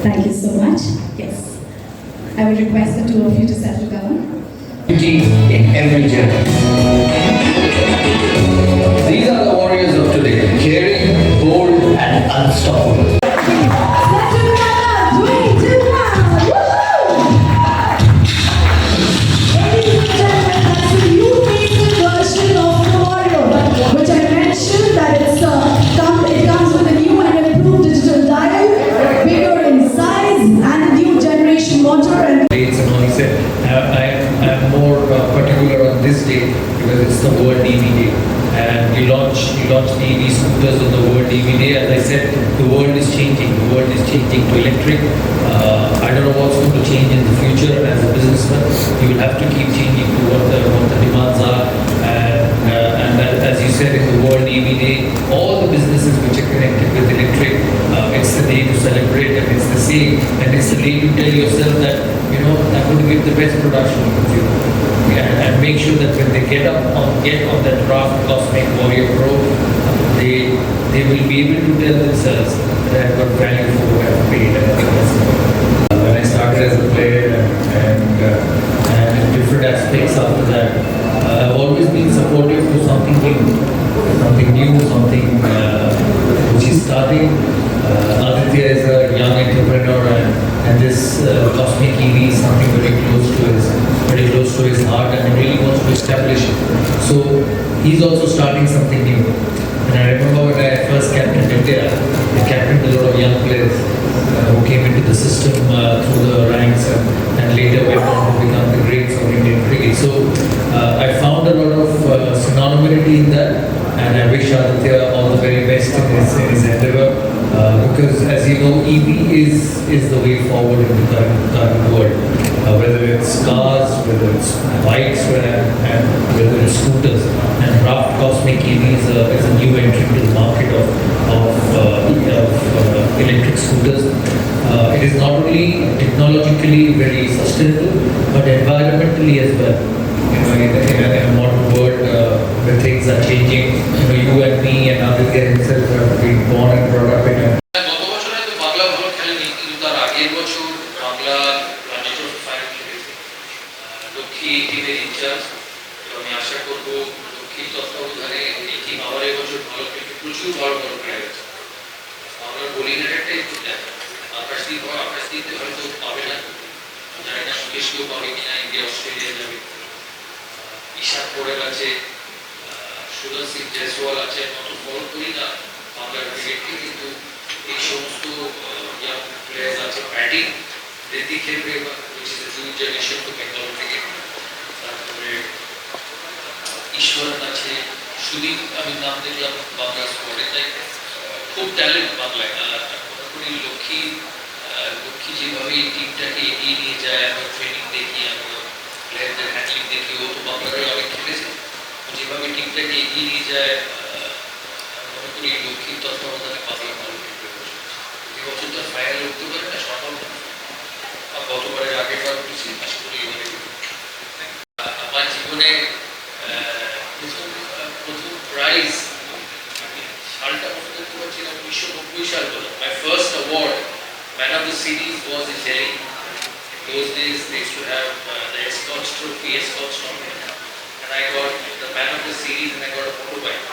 Thank you so much. Yes. I would request the two of you to settle down. In every journey. These are the warriors of today, caring, bold, and unstoppable. Which I mentioned that it comes with a new and improved digital dial, bigger in size, and a new generation motor. And he said, I'm more particular on this day because it's the World EV Day, and you launch EV scooters on the World EV Day. As I said, the world is changing. The world is changing to electric. I don't know what's going to change in the future. As a businessman, you will have to keep changing to what the demands are. And as you said, in the World EV Day, all the businesses which are connected with electric, it's the day to celebrate, and it's the same, and it's the day to tell yourself that, I'm going to give the best production to consumer. And make sure that when they get on that Raft Cosmic Warrior Pro, they will be able to tell themselves that I've got value for what I've paid. And I think that's when I started as a player and in different aspects after that, I've always been supportive to something new, something which is starting. Aditya is a young entrepreneur, and this cosmic EV is something very close to his heart, and he really wants to establish it. So he's also starting something new. And I remember when I first captained India, I captained a lot of young players who came into the system through the ranks and later went on to become the greats of Indian cricket. So I found a lot of synonymity in that, and I wish Aditya all the very best in his endeavor. Because as you know, EV is the way forward in the current world. Whether it's cars, whether it's bikes, and whether it's scooters. And Raft Cosmic EV is a new entry to the market of electric scooters. It is not only technologically very sustainable, but environmentally as well. In a modern world where things are changing, you and me and Aditya himself have been born and brought up in a ঈশান পড়েল আছে, সুদর সিং জয়সওয়াল আছে, নতুন follow করি না বাংলার ক্রিকেটকে, কিন্তু এই সমস্ত ইয়াং প্লেয়ার্স আছে, ব্যাটিং রেতি খেলবে, which is a new generation to Bengal cricket. তারপরে ঈশ্বরন আছে, সুদীপ আমি নাম দেখলাম বাংলা স্কোয়াডে, তাই খুব ট্যালেন্ট বাংলায়। আর মনে করি লক্ষ্মী যেভাবে এই টিমটাকে এগিয়ে নিয়ে যায়, আমরা ট্রেনিং দেখি, আমরা প্লেয়ারদের হ্যান্ডলিং দেখি, ও তো বাংলার অনেক খেলেছে, যেভাবে টিমটাকে এগিয়ে নিয়ে যায়, মনে করি লক্ষ্মীর তত্ত্বাবধানে বাংলা ভালো খেলবে। এবছর তো ফাইনাল উঠতে পারে না, সম্ভব না। গতবারের আগেরবার বলছি, আশা করি এবারে আমার জীবনে প্রথম প্রাইজ সালটা মনে করতে পারছি না, 1990 সাল বলে। My first award man of the series was in Delhi. Those days they used to have the Escorts Trophy, and I got the man of the series, and I got a motorbike.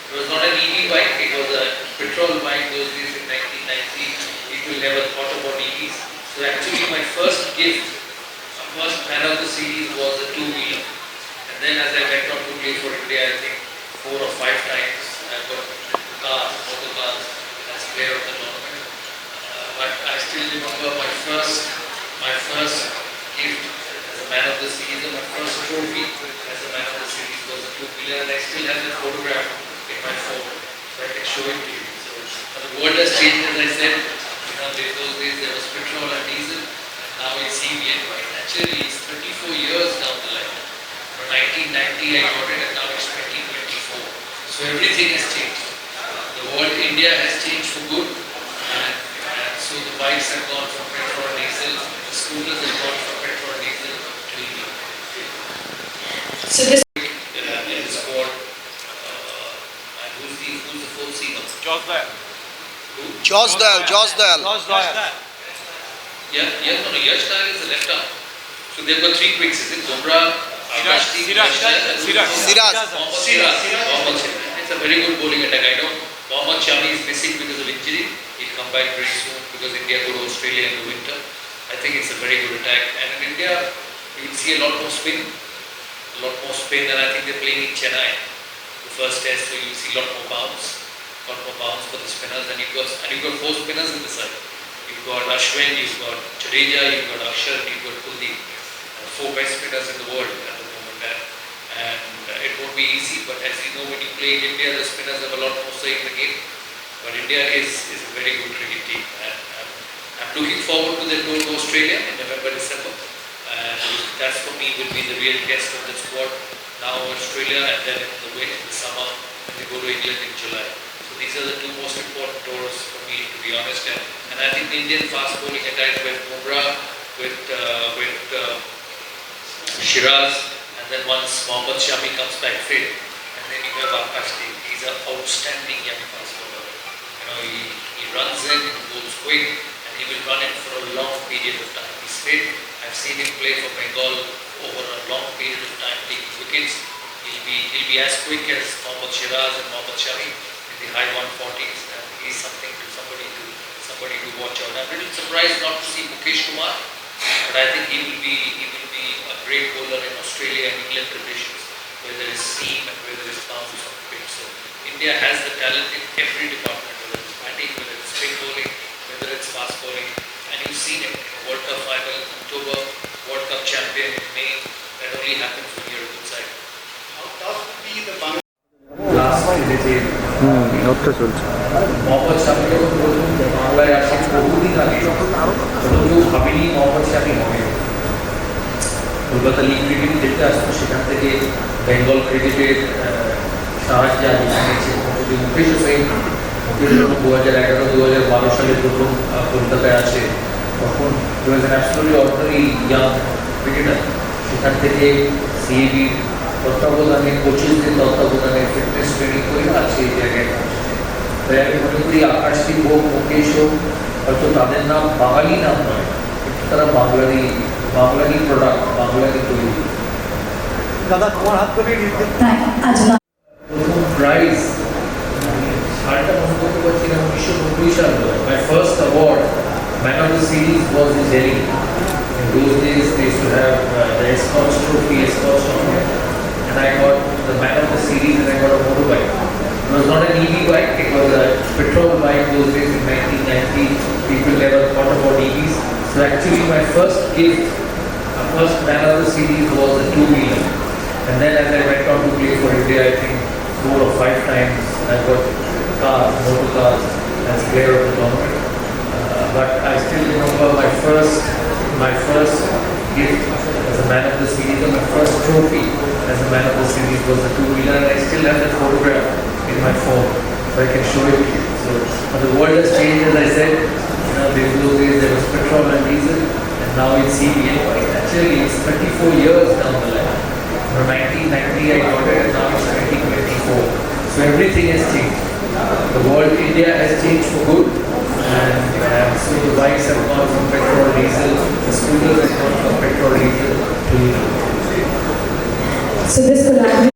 It was not an EV bike, it was a petrol bike. Those days in 1990, people never thought about EVs. So actually my first gift, first man of the series, was a two-wheeler. And then as I went on to play for India, I think 4 or 5 times, I got motor cars as player of the tournament. But I still remember my first gift as a man of the series, and my first trophy as a man of the series was a two-wheeler, and I still have that photograph in my phone, so I can show it to you. So the world has changed, as I said. In those days there was petrol and diesel, and now it's EV. And actually it's 34 years down the line. From 1990 I got it, and now it's 2024. So everything has changed. The world, India has changed for good, and so the bikes have gone from petrol and diesel, the scooters have gone from petrol and diesel to EV. So this in the squad, and who's the fourth seamer? Josdale. Who? Josdale. No, Yash Nayak is the left arm. So they've got three quicks. Is it Bumrah, Akashdeep, Mohammad Siraj. It's a very good bowling attack. I know Mohammad Shami is missing because of injury. He'll come back very soon because India go to Australia in the winter. I think it's a very good attack. And in India, you will see a lot more spin. And I think they're playing in Chennai. The first test, so you will see a lot more bounce for the spinners. And you've got four spinners in the side. You've got Ashwin, you've got Jadeja, you've got Akshar, you've got Kuldeep. Four best spinners in the world at the moment. And it won't be easy, but as you know, when you play in India, the spinners have a lot more say in the game. But India is a very good cricket team. And I'm looking forward to their tour to Australia in November, December. And that for me will be the real test of the squad. Now Australia, and then in the summer, they go to England in July. So these are the two most important tours for me, to be honest. And I think the Indian fast bowling attack with Bumrah, with Shiraz, and then once Mohammad Shami comes back fit, and then you have Akashdeep. He's an outstanding young fast bowler. He runs in, he goes quick, and he will run it for a long period of time. He's fit. I've seen him play for Bengal over a long period of time, taking wickets. He'll be as quick as Mohammad Shiraz and Mohammad Shami in the high 140s, and he's somebody to watch out. I'm a little surprised not to see Mukesh Kumar, but I think he will be a great bowler in Australia and England conditions, where there is seam and where there is bounce on the pitch. So India has the talent in every department, whether it's batting, whether it's spin bowling, whether it's fast bowling. And you've seen it in the World Cup final in October, World Cup champion in May. That only happens when you're a good side. How tough would be the Bangladesh? Last যে ওটা চলছে মোহাম্মদ শামি যখন প্রথম বাংলায় আসেন বহুদিন আগে তখন কেউ ভাবেনি মোহাম্মদ শামি হবে। কলকাতা লিগ ক্রিকেট দেখতে আসতো, সেখান থেকে বেঙ্গল ক্রিকেটের সাহায্য নিয়েছেন। যদি মুকেশ হোসেন 2011-2012 সালে প্রথম কলকাতায় আসে, তখন he was an absolutely ordinary young cricketer। সেখান থেকে সিএবির তত্ত্বাবধানে, কোচেসদের তত্ত্বাবধানে ফিটনেস ট্রেনিং করে আজকে এই জায়গায় পৌঁছেছে। তাই আমি মনে করি আকাশদীপ হোক, মুকেশ হোক, হয়তো তাদের নাম বাঙালি নাম নয়, কিন্তু তারা বাংলারই প্রোডাক্ট, বাংলারই তৈরি। দাদা তোমার হাত ধরে প্রথম প্রাইজ সালটা মনে করতে পারছি না, 1990 সাল। My first award man of the series was in Delhi. In those days they used to have the Escorts trophy, and I got the man of the series, and I got a motorbike. It was not an EV bike, it was a petrol bike. Those days in 1990, people never thought about EVs. So actually my first gift, first man of the series was a two-wheeler. And then as I went on to play for India, I think 4 or 5 times, I got cars, motor cars as player of the tournament. But I still remember my first gift as a man of the series, and my first trophy as a man of the series was a two-wheeler, and I still have that photograph in my phone, so I can show it to you. So the world has changed, as I said. In those days there was petrol and diesel, and now it's CBN. Actually, it's 34 years down the line. From 1990 I got it, and now it's 2024. So everything has changed. The world, India has changed for good. And so the bikes have gone from petrol, diesel, the scooters have gone from petrol, diesel to So this collaboration